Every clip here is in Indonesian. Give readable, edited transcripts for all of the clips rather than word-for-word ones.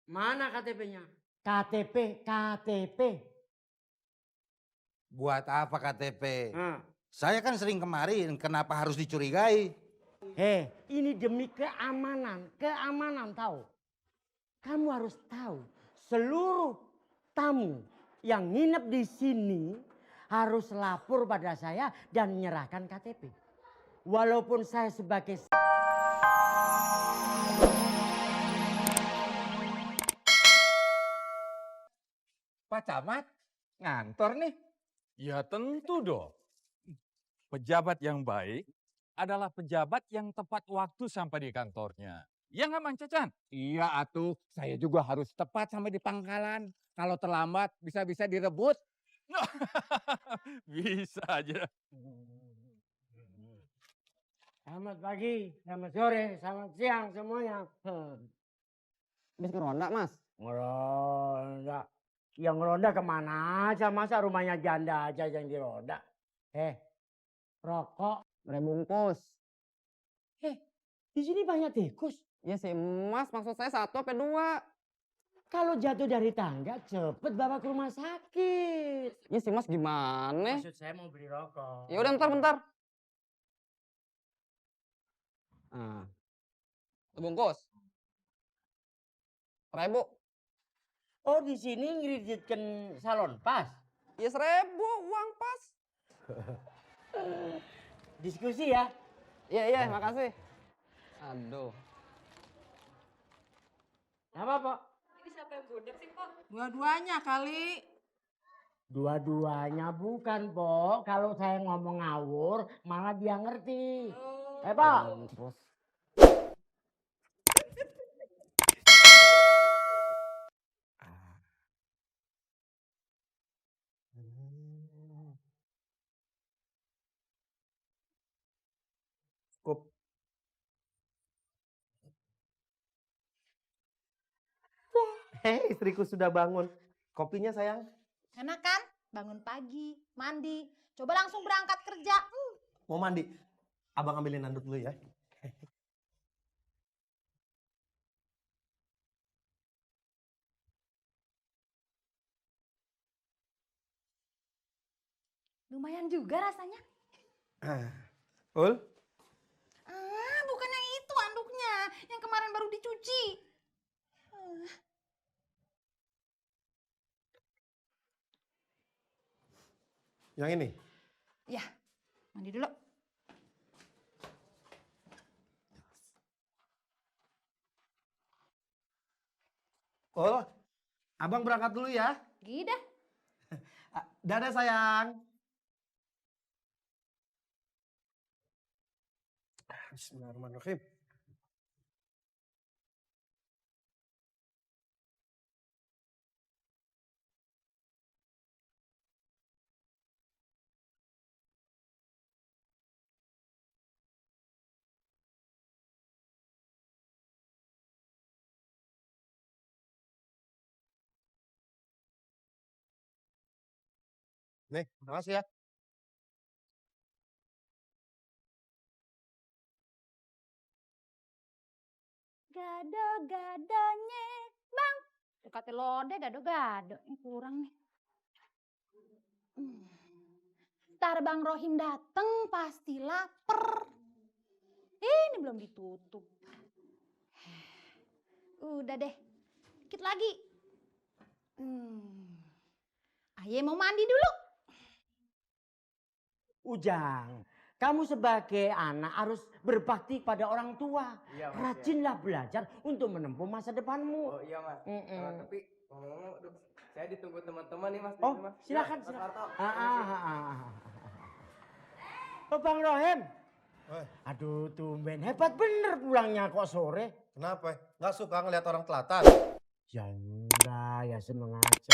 Mana KTP-nya? KTP. Buat apa KTP? Nah. Saya kan sering kemarin, kenapa harus dicurigai? Ini demi keamanan tahu. Kamu harus tahu, seluruh tamu yang nginep di sini harus lapor pada saya dan menyerahkan KTP. Walaupun saya sebagai... Pak Camat, ngantor nih. Ya tentu dong. Pejabat yang baik adalah pejabat yang tepat waktu sampai di kantornya. Ya nggak Mang Cacan? Iya atuh, saya juga harus tepat sampai di pangkalan. Kalau terlambat bisa-bisa direbut. Bisa aja. Selamat pagi, selamat sore, selamat siang semuanya. Habis ngeronda, Mas? Ngeronda. Yang ngeronda kemana aja, masa rumahnya janda aja yang dironda. Rokok. Berebungkus. Di sini banyak tikus. Ya sih, Mas. Maksud saya 1 apa 2? Kalau jatuh dari tangga cepet bawa ke rumah sakit. Ya sih, Mas, gimana? Maksud saya mau beli rokok. Ya udah bentar. Nah. Bungkus. 1.000. Oh, di sini ngiritkan salon pas. Ya 1.000 uang pas. Diskusi ya. Iya, makasih. Aduh. Apa, Pak? Ini siapa yang budak sih, Pak? Dua-duanya kali. Dua-duanya bukan, Pok. Kalau saya ngomong ngawur, malah dia ngerti. Oh. Pak. Terus. Cukup. Istriku sudah bangun. Kopinya sayang. Enak kan? Bangun pagi, mandi. Coba langsung berangkat kerja. Mau mandi? Abang ambilin handuk dulu ya. Lumayan juga rasanya. Ul? Bukan yang itu anduknya. Yang kemarin baru dicuci. Yang ini? Ya, mandi dulu. Ul, abang berangkat dulu ya. Gida. Dadah sayang. Bismillahirrahmanirrahim. Nih, makasih ya. Gado-gadonya, Bang. Dekati lode gado-gado. Ini kurang nih. Ntar Bang Rohim dateng pasti lapar. Ini belum ditutup. Udah deh. Dikit lagi. Aye mau mandi dulu. Ujang, kamu sebagai anak harus berbakti pada orang tua. Iya, Mas, Rajinlah belajar untuk menempuh masa depanmu. Oh iya Mas. Tapi ngomong-ngomong, saya ditunggu teman-teman nih Mas. Oh, Mas. silakan. Mas Harto. Oh, Bang Rohem. Aduh, tumben hebat bener pulangnya kok sore. Kenapa? Nggak suka ngeliat orang telatan? Ya enggak, ya seneng aja.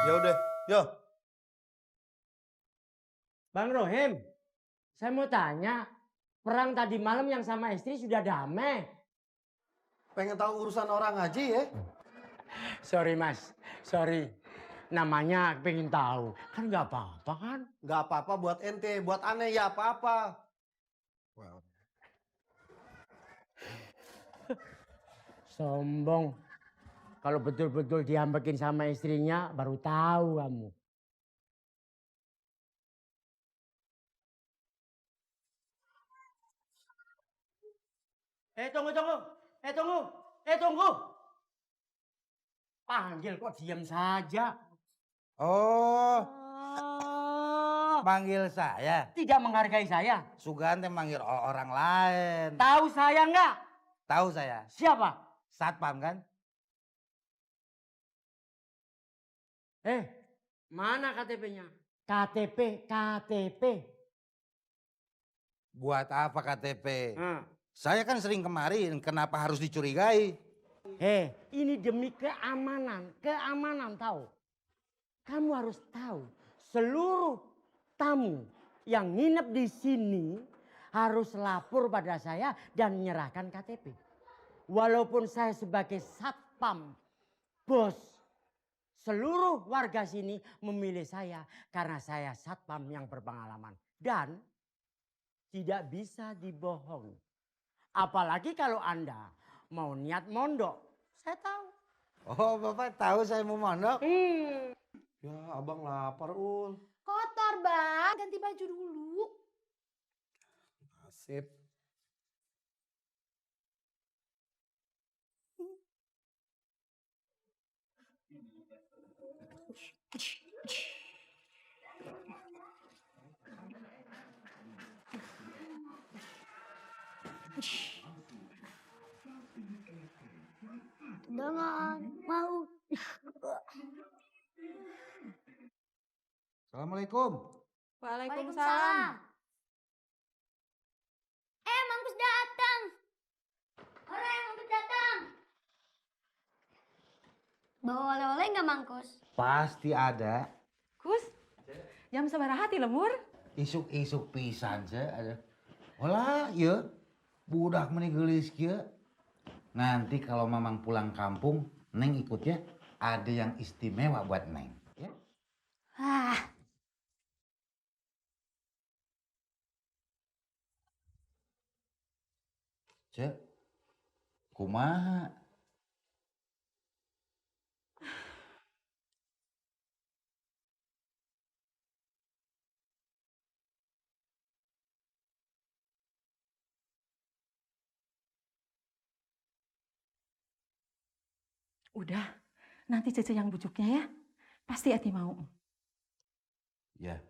Ya udah, yo. Bang Rohem, saya mau tanya, perang tadi malam yang sama istri sudah damai? Pengen tahu urusan orang aja ya? Sorry Mas, sorry. Namanya pengen tahu, kan nggak apa-apa kan? Nggak apa-apa buat ente, buat aneh ya apa-apa. Wow. Sombong. Kalau betul-betul diambekin sama istrinya baru tahu kamu. Tunggu. Tunggu. Panggil kok diam saja. Oh, Oh, manggil saya. tidak menghargai saya. Sugante manggil orang lain. Tahu saya enggak? Tahu saya. Siapa? Satpam kan? Mana KTP-nya? KTP. Buat apa KTP? Nah. Saya kan sering kemarin, kenapa harus dicurigai? Ini demi keamanan tahu. Kamu harus tahu, seluruh tamu yang nginep di sini harus lapor pada saya dan menyerahkan KTP. Walaupun saya sebagai satpam, bos, seluruh warga sini memilih saya karena saya satpam yang berpengalaman dan tidak bisa dibohongi. Apalagi kalau Anda mau niat mondok, saya tahu. Oh, Bapak tahu saya mau mondok? Ya, abang lapar, Ul. Kotor, Bang. Ganti baju dulu. Nasib. Dengan mau. Assalamualaikum. Waalaikumsalam. Mangkus datang. Orang yang Mangkus datang. Bawa oleh-oleh nggak Mangkus? Pasti ada. Kus, jam sabaraha ti lemur? Isuk-isuk pisan ada. Olah, ya. Budak meninggalis kieu. Nanti kalau Mamang pulang kampung, Neng ikut ya. Ada yang istimewa buat Neng. Ya. Cek, kumaha? Udah, nanti Cece yang bujuknya ya. Pasti Ati mau. Ya.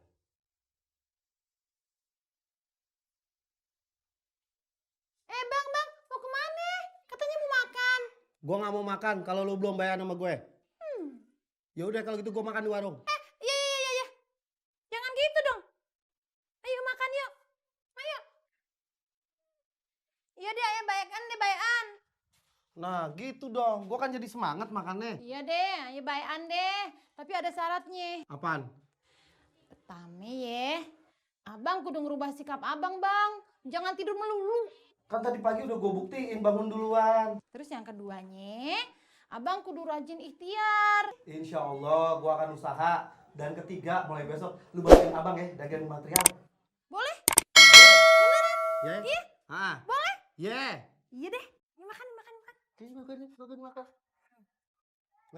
Bang, mau kemana? Katanya mau makan. Gua nggak mau makan kalau lu belum bayar sama gue. Ya udah kalau gitu gue makan di warung. Iya. Jangan gitu dong. Ayo makan yuk. Ayo. Iya deh, ayo bayakan deh, bayan. Nah gitu dong, gue kan jadi semangat makannya. Iya deh, ayo bayan deh. Tapi ada syaratnya. Apaan? Pertama ya, abang kudu ngerubah sikap abang, Bang. Jangan tidur melulu. Kan tadi pagi udah gue buktiin bangun duluan. Terus yang keduanya, abang kudu rajin ikhtiar. Insya Allah gue akan usaha. Dan ketiga mulai besok lu bantuin abang ya dagang material. Boleh? Ya? Iya? Boleh? Ya. Iya deh. Ini makan. Makan.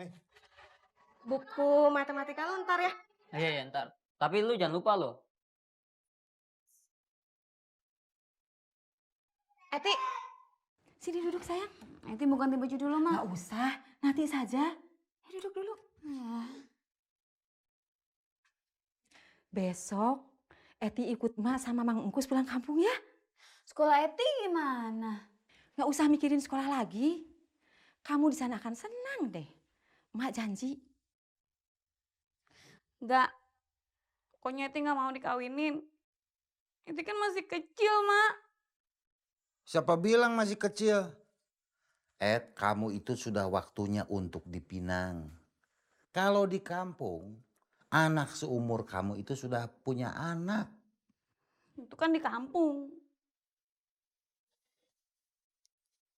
Nih. Buku matematika lu ntar ya. Iya, ntar. Tapi lu jangan lupa lo. Eti, Sini duduk sayang. Eti mau ganti baju dulu, Ma. Nggak usah, nanti saja. Duduk dulu. Besok Eti ikut Mak sama Mang Engkus pulang kampung ya. Sekolah Eti gimana? Nggak usah mikirin sekolah lagi. Kamu di sana akan senang deh. Mak janji. Enggak. Pokoknya Eti nggak mau dikawinin. Eti kan masih kecil, Mak. Siapa bilang masih kecil? Kamu itu sudah waktunya untuk dipinang. Kalau di kampung, anak seumur kamu itu sudah punya anak. Itu kan di kampung.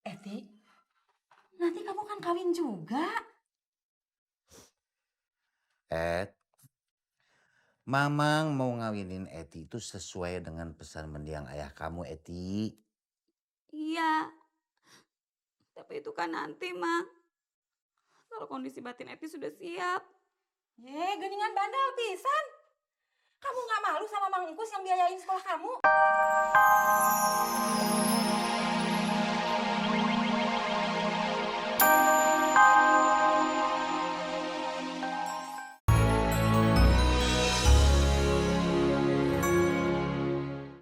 Eti, nanti kamu kan kawin juga. Mamang mau ngawinin Eti itu sesuai dengan pesan mendiang ayah kamu, Eti. Iya. Tapi itu kan nanti, Mak. Kalau kondisi batin Eti sudah siap. Ye, geningan bandel pisan. Kamu nggak malu sama Mang Engkus yang biayain sekolah kamu?